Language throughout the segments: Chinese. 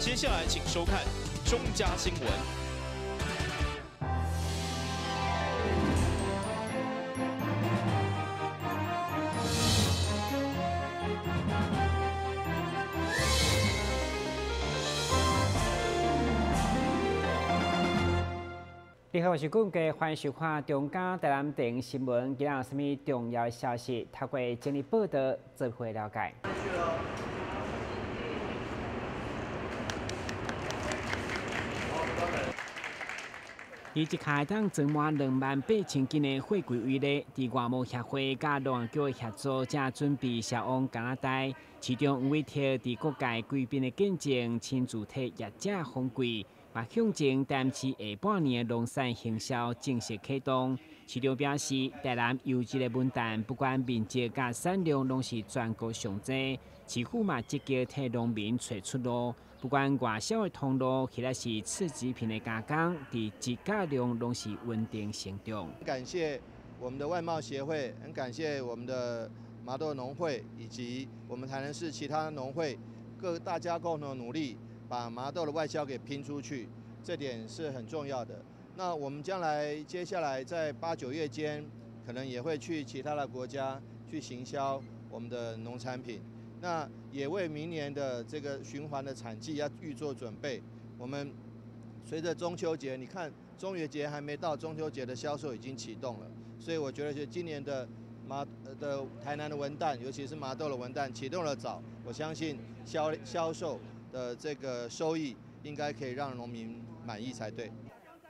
接下来请收看中嘉新闻。你好，我是顾家，欢迎收看中嘉台南电影新闻。今日有什么重要的消息？透过整理报道，做会了解。以一开当装满28000斤的货柜位咧，伫外贸协会甲龙安局合作，正准备销往加拿大。其中吴伟霆伫各界贵宾的见证，亲自替业者封柜。嘛，向前担市下半年的农产行销正式启动。市长表示，台南优质的文旦，不管面积甲产量，拢是全国上济。市府嘛积极替农民找出路，不管外销的通路，或者是次级品的加工，伫质价量拢是稳定成长。感谢我们的外贸协会，很感谢我们的麻豆农会以及我们台南市其他农会，大家共同努力。把麻豆的外销给拼出去，这点是很重要的。那我们接下来在8、9月间，可能也会去其他的国家去行销我们的农产品。那也为明年的这个循环的产季要预做准备。我们随着中秋节，你看中元节还没到，中秋节的销售已经启动了。所以我觉得今年的台南的文旦，尤其是麻豆的文旦启动了早，我相信销售的这个收益应该可以让农民满意才对。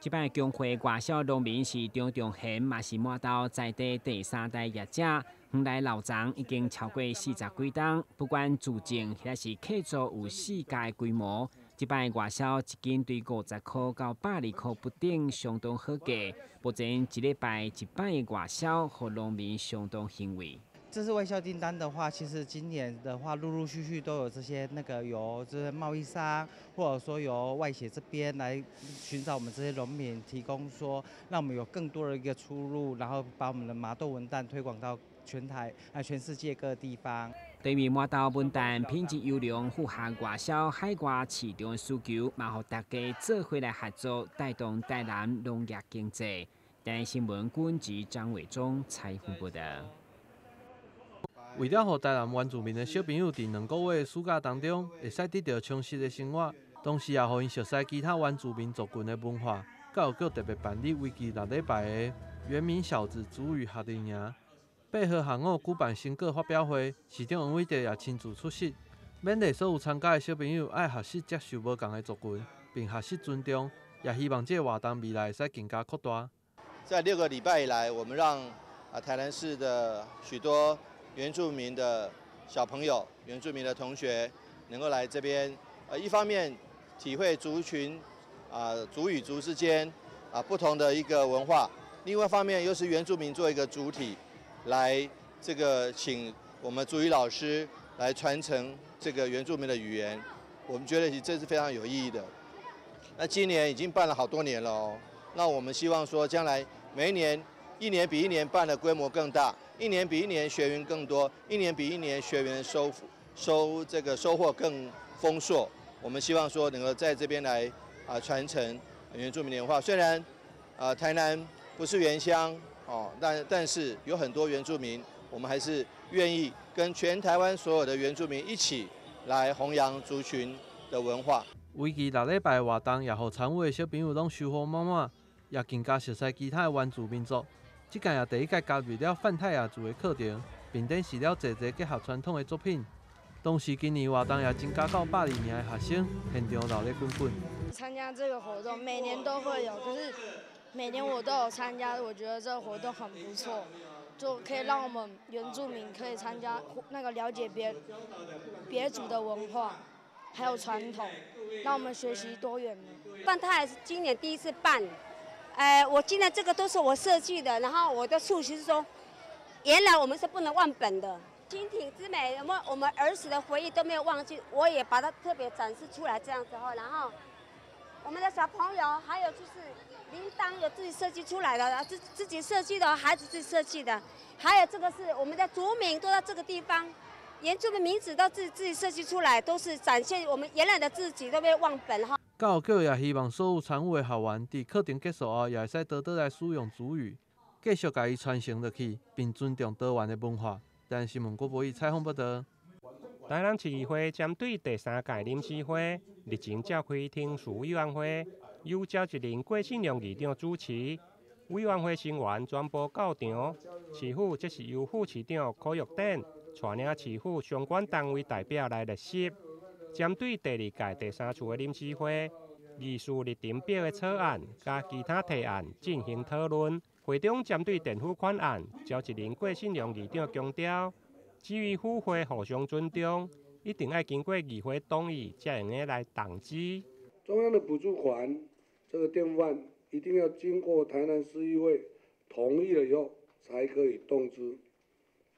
这摆中会外销农民是张仲贤，嘛是麻豆在地第3代业者，原来老庄已经超过40几档，不管自种或是客座有4家规模。这摆外销一斤对50块到120块不等，相当好价。目前一礼拜一摆的外销，和农民相当欣慰。这是外销订单的话，其实今年的话，陆陆续续都有这些由这些贸易商，或者说由外协这边来寻找我们这些农民，提供说让我们有更多的一个出路，然后把我们的麻豆文旦推广到全世界各地方。对于麻豆文旦品质优良，符合外销海外市场的需求，嘛，和大家做伙来合作，带动台南农业经济。台南新闻军及张伟忠采访报道。为了让台南原住民的小朋友在2个月的暑假当中，会使得到充实的生活，同时也让因熟悉其他原住民族群的文化。教育局特别办理为期6礼拜的原民小子族语夏令营，配合航务举办成果发表会，市长王伟德也亲自出席，勉励所有参加的小朋友爱学习接受不同的族群，并学习尊重，也希望这个活动未来会使更加扩大。在6个礼拜以来，我们让台南市的许多原住民的小朋友、原住民的同学能够来这边，一方面体会族群族与族之间不同的一个文化，另外一方面又是原住民做一个主体，来这个请我们族语老师来传承这个原住民的语言，我们觉得这是非常有意义的。那今年已经办了好多年了哦，那我们希望说将来每一年比一年办的规模更大。1年比1年学员更多，1年比1年学员收获更丰硕。我们希望说能够在这边来传承原住民文化。虽然台南不是原乡哦，但是有很多原住民，我们还是愿意跟全台湾所有的原住民一起来弘扬族群的文化。为期6礼拜的活动，也让参与的小朋友拢收获满满，也更加熟悉其他的原住民族。这届也第1届加入了泛泰雅族的课程，并展示了侪结合传统的作品。同时，今年活动也增加到120名的学生，现场热烈滚滚。参加这个活动每年都会有，可是每年我都有参加，我觉得这个活动很不错，就可以让我们原住民可以参加了解别族的文化，还有传统，让我们学习多元的。泛泰是今年第1次办。我今天这个都是我设计的，然后我的诉求是说，原来我们是不能忘本的，精品之美，我们儿时的回忆都没有忘记，我也把它特别展示出来这样子后，然后我们的小朋友还有就是铃铛有自己设计出来的，自己设计的，孩子自己设计的，还有这个是我们的族民都在这个地方原住民名字都自己设计出来，都是展现我们原来的自己，都没忘本哈。教育局也希望所有参与的校员伫课程结束后，也会使倒来使用族语，继续甲伊传承落去，并尊重多元的文化。台湾新闻郭博义采访报道。台南市议会针对第3届临时会日前召开听事委员会，由赵一麟郭信良议长主持，委员会成员全部到场。市府则是由副市长柯玉典带领市府相关单位代表来列席，针对第2届第3次的临时会，议事日程表的草案加其他提案进行讨论。会中针对电付款案，赵一麟郭信良议长强调，基于府会互相尊重，一定要经过议会同意，才用来动支。中央的补助款，这个电付案一定要经过台南市议会同意了以后，才可以动支。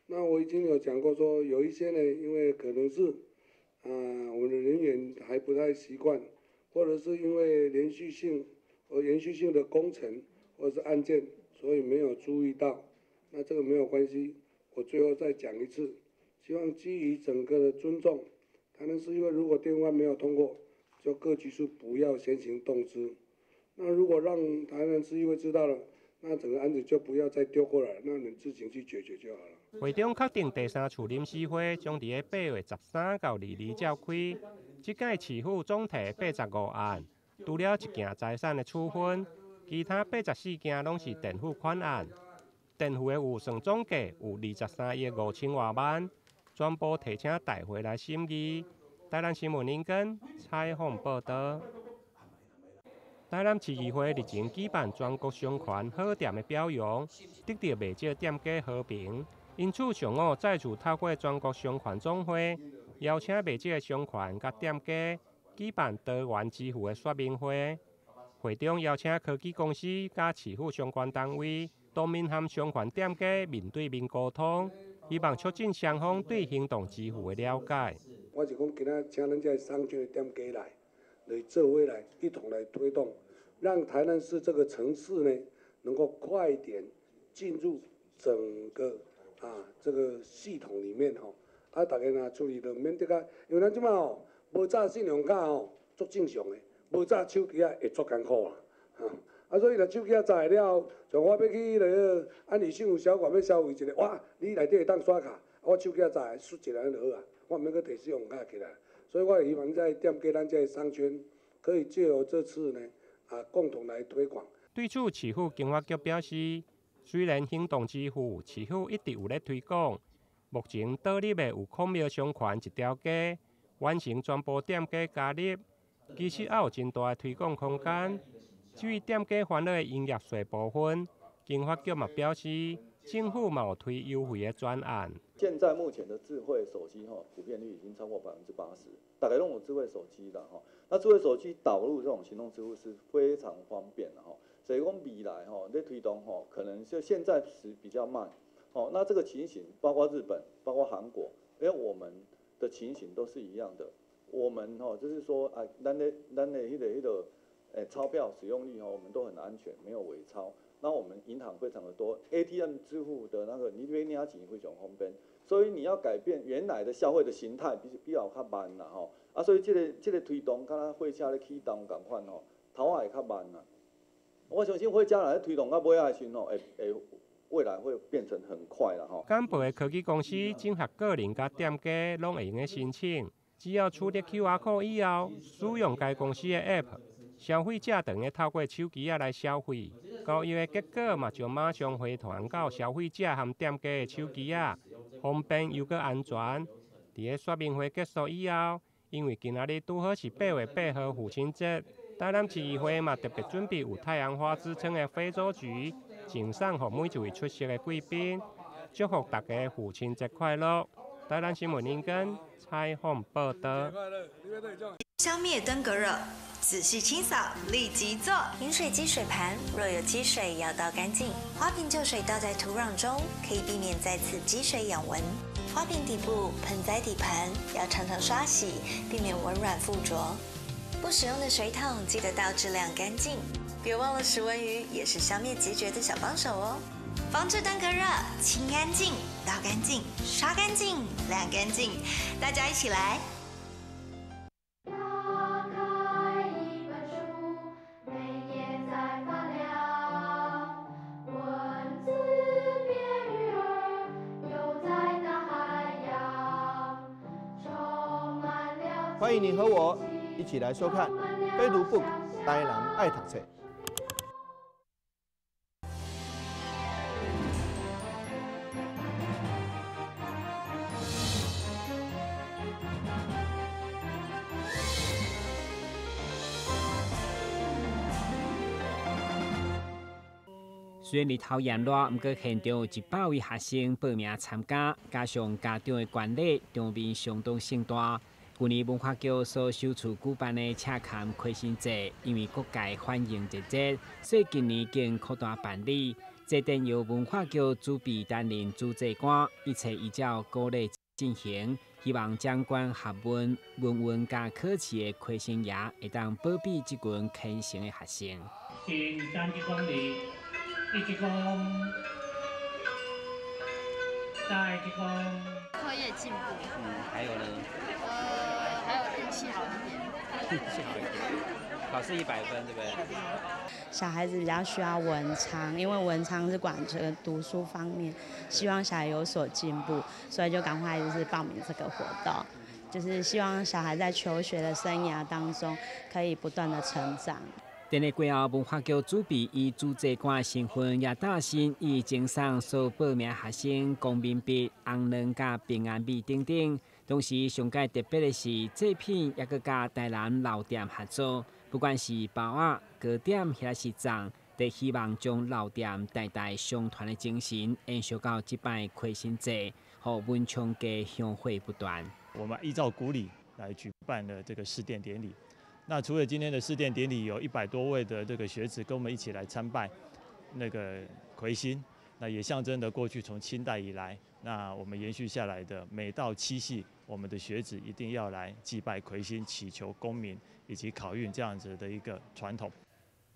那我已经有讲过说，有一些呢，因为可能是我们的人员还不太习惯，或者是因为延续性的工程或者是案件，所以没有注意到。那这个没有关系，我最后再讲一次，希望基于整个的尊重，台南市议会如果电付案没有通过，就各局处不要先行动支。那如果让台南市议会知道了，那整个案子就不要再丢过来，那你自行去解决就好了。会中确定第3次临时会将伫8月13到22召开。这届市府总提85案，除了1件财产的处分，其他84件拢是电付款案。电付的预算总价有23亿5千多万，全部提请带回来审议。台南新闻林根采访报道。台南市议会日前举办全国商圈好店的表扬，得到袂少店家好评。因此，上午再次透过全国商圈总会，邀请袂少商圈甲店家举办多元支付的说明会。会中邀请科技公司甲市府相关单位，当面和商圈店家面对面沟通，希望促进双方对行动支付的了解。我是讲，今仔请咱这商圈的店家来做伙来一同来推动，让台南市这个城市呢，能够快一点进入整个这个系统里面吼。大家若处理着免得个，因为咱即摆无早信用卡足正常的，无早手机会足艰苦啦。所以若手机载了，像我要去安利信用小馆要消费一个，哇，你内底会当刷卡，我手机载输一个就好啊，我毋免去摕信用卡起来。所以我希望在店家咱这商圈可以借由这次呢共同来推广。对此，市府经发局表示，虽然行动支付市府一直有咧推广，目前倒入的有孔庙商圈1条街，完成全部店家加入，其实还有真大的推广空间。至于店家烦恼的营业税部分，经发局嘛表示，政府嘛有推优惠的专案。现在目前的智慧手机普遍率已经超过80%，大概都有智慧手机了那智慧手机导入这种行动支付是非常方便的所以讲未来在推动可能就现在是比较慢那这个情形包括日本、包括韩国，因为我们的情形都是一样的。我们就是说咱的迄个钞票使用率我们都很安全，没有伪钞。那我们银行非常的多 ，ATM 支付的那个你要领钱非常方便，所以你要改变原来的消费的形态，比较较慢啦所以这个推动，敢若火车咧启动共款头也会较慢啦。我相信火车来推动到尾仔时会未来会变成很快啦简报的科技公司、整合个人甲店家拢会用申请，只要取得 QR code 以后，使用该公司的 App。消费者等于透过手机来消费，交易的结果嘛就马上回传到消费者和店家的手机方便又搁安全。伫个说明会结束以后，因为今仔日拄好是8月8号父亲节，台南市议会嘛特别准备有太阳花之称的非洲菊，赠送给每一位出席的贵宾，祝福大家父亲节快乐。台南新闻林根采访报道。消灭登革热，仔细清扫，立即做。饮水机水盘若有积水，要倒干净。花瓶旧水倒在土壤中，可以避免再次积水养蚊。花瓶底部、盆栽底盘要常常刷洗，避免蚊卵附着。不使用的水桶记得倒至晾干净。别忘了食蚊鱼也是消灭孑孓的小帮手哦。防治登革热，清干净、倒干净、刷干净、晾干净，大家一起来！欢迎你和我一起来收看《飞读 Book》台南爱读册。虽然日头炎热，不过现场有100位学生报名参加，加上家长的管理，场面相当盛大。去年文化局所首次举办的赤坎开心节，因为各界欢迎节节，所以今年经扩大办理。这点由文化局主办担任主祭官，一切依照鼓励进行，希望掌管学问、文文加考试的开心爷，会当保庇这群虔诚的学生。是3公里，1公，再1公。课业进步。还有呢？还有运气好一点。运气好一点。考试100分，对不对？小孩子比较需要文昌，因为文昌是管这个读书方面，希望小孩有所进步，所以就赶快就是报名这个活动，就是希望小孩在求学的生涯当中可以不断的成长。典礼过后，文化局主办以主祭官的身份，也大心以赠送所报名学生公民币、红卵甲平安币等等。同时，上界特别的是，这品也佮甲台南老店合作，不管是包仔、糕点，或是粽，都希望将老店代代相传的精神延续到这摆开心节，让文昌街香火不断。我们依照古礼来举办了这个试殿典礼。那除了今天的试殿典礼，有100多位的这个学子跟我们一起来参拜那个魁星，那也象征着过去从清代以来，那我们延续下来的每到七夕，我们的学子一定要来祭拜魁星，祈求功名以及考运这样子的一个传统。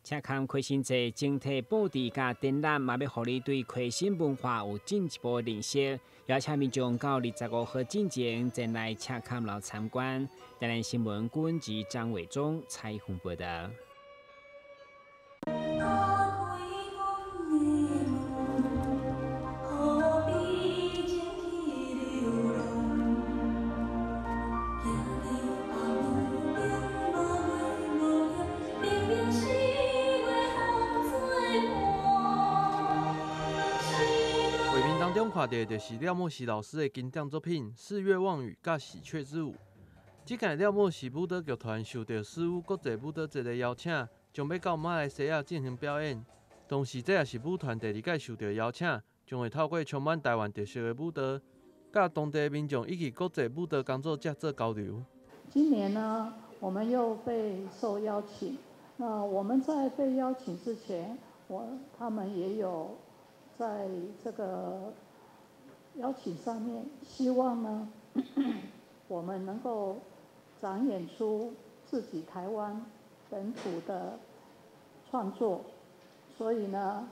赤坎开心节整体布置甲展览，嘛要互你对开心文化有进一步认识。邀请民众到25号之前前来赤坎楼参观。台南新闻顾文吉、张伟忠采访报道。中看到就是廖莫西老师的经典作品《四月望雨》甲《喜鹊之舞》。这届廖莫西舞蹈剧团受到世舞国际舞蹈节的邀请，将要到马来西亚进行表演。同时，这也是舞团第2届受到邀请，将会透过充满台湾特色的舞蹈，甲当地民众以及国际舞蹈工作者做交流。今年呢，我们又被受邀请。那我们在被邀请之前，他们也有在这个邀请上面，希望呢，我们能够展演出自己台湾本土的创作。所以呢，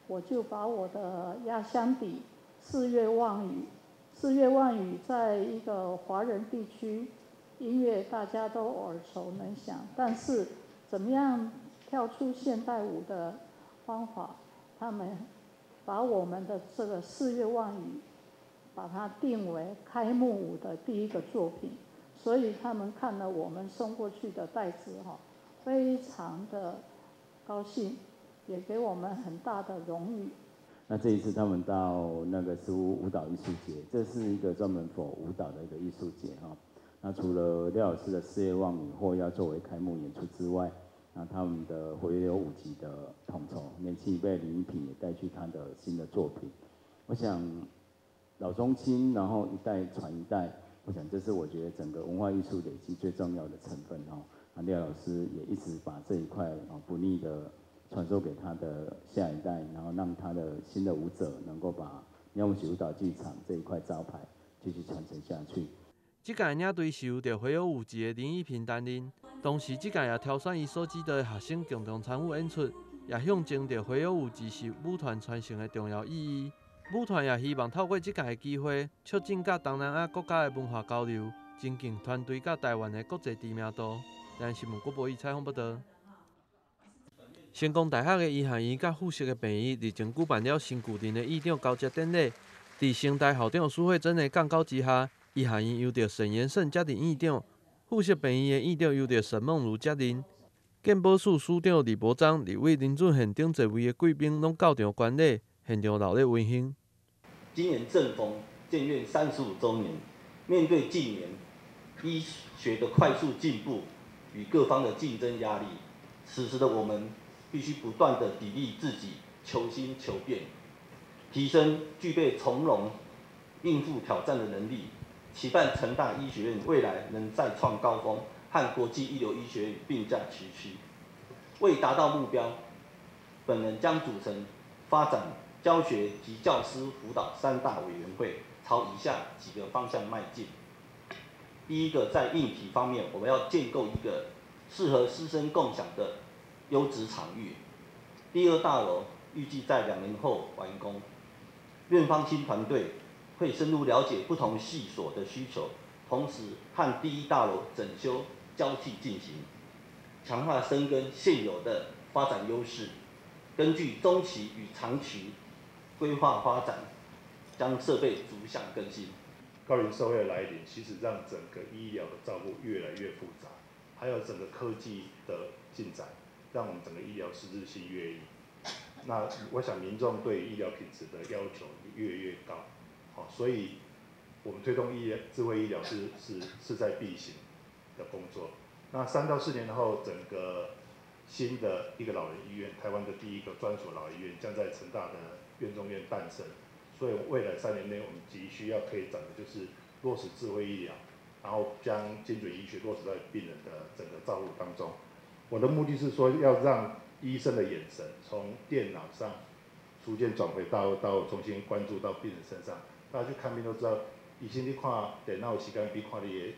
我就把我的压箱底《四月望雨》，《四月望雨》在一个华人地区，音乐大家都耳熟能详，但是怎么样跳出现代舞的方法，他们把我们的这个《四月望雨》，把它定为开幕舞的第1个作品，所以他们看了我们送过去的袋子非常的高兴，也给我们很大的荣誉。那这一次他们到那个苏舞蹈艺术节，这是一个专门 for 舞蹈的一个艺术节那除了廖老师的《四月望雨》或要作为开幕演出之外，那他们的活跃有5级的统筹，年轻一辈林一品也带去他的新的作品。我想老中青，然后一代传一代，我想这是我觉得整个文化艺术累积最重要的成分那廖老师也一直把这一块不腻的传授给他的下一代，然后让他的新的舞者能够把廖木喜舞蹈剧场这一块招牌继续传承下去。这届领队是由着会有5级的林一平担任，同时这届也挑选伊所指导的学生共同参与演出，也象征着花友有支持舞团传承的重要意义。舞团也希望透过这届的机会，促进甲东南亚国家的文化交流，增强团队甲台湾的国际知名度。台湾新闻郭博义采访报道。成功大学的医学院甲附设的病院日前举办了新旧镇的院长交接典礼。伫成大校长苏慧珍的讲稿之下，医学院由着沈延胜接任院长，附设病院的院长由着沈梦如接任。健保署署长李博章、立委林俊宪等侪位的贵宾拢到场观礼，现场热烈温馨。今年正逢建院35周年，面对近年医学的快速进步与各方的竞争压力，此时的我们必须不断地砥砺自己，求新求变，提升具备从容应付挑战的能力，期盼成大医学院未来能再创高峰，和国际一流医学院并驾齐驱。为达到目标，本人将组成发展教学及教师辅导3大委员会，朝以下几个方向迈进。第一个，在硬体方面，我们要建构一个适合师生共享的优质场域。第2大楼预计在2年后完工。院方新团队会深入了解不同系所的需求，同时和第1大楼整修交替进行，强化深耕现有的发展优势。根据中期与长期规划发展，将设备逐项更新。高龄社会的来临，其实让整个医疗的照顾越来越复杂，还有整个科技的进展，让我们整个医疗是日新月异。那我想民众对医疗品质的要求越来越高，好，所以我们推动智慧医疗是在必行的工作。那3到4年后，整个新的一个老人医院，台湾的第1个专属老人医院将在成大的院中院诞生。所以未来3年内，我们急需要推展的就是落实智慧医疗，然后将精准医学落实在病人的整个照顾当中。我的目的是说，要让医生的眼神从电脑上逐渐转回到重新关注到病人身上。大家去看病都知道，以前你看电脑的时间比看你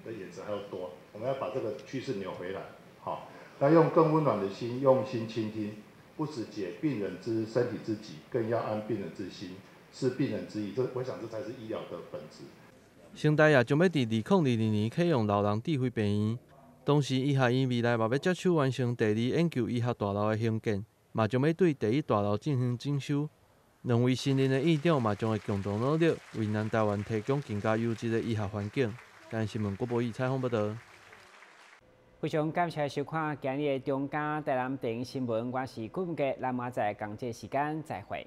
的眼神还要多。我们要把这个趋势扭回来，好，要用更温暖的心，用心倾听。不只解病人之身体之急，更要安病人之心，视病人之意。我想这才是医疗的本质。成大也将要伫2022年启用老人智慧病院，同时医学院未来嘛要接手完成第2研究医学大楼的兴建，嘛将要对第1大楼进行整修。2位新任的院长嘛将会共同努力，为南台湾提供更加优质的医学环境。台湾新闻郭博义采访报道。非常感谢收看今日的中嘉台南电影新闻，我是顾文杰，咱明仔载同这时间再会。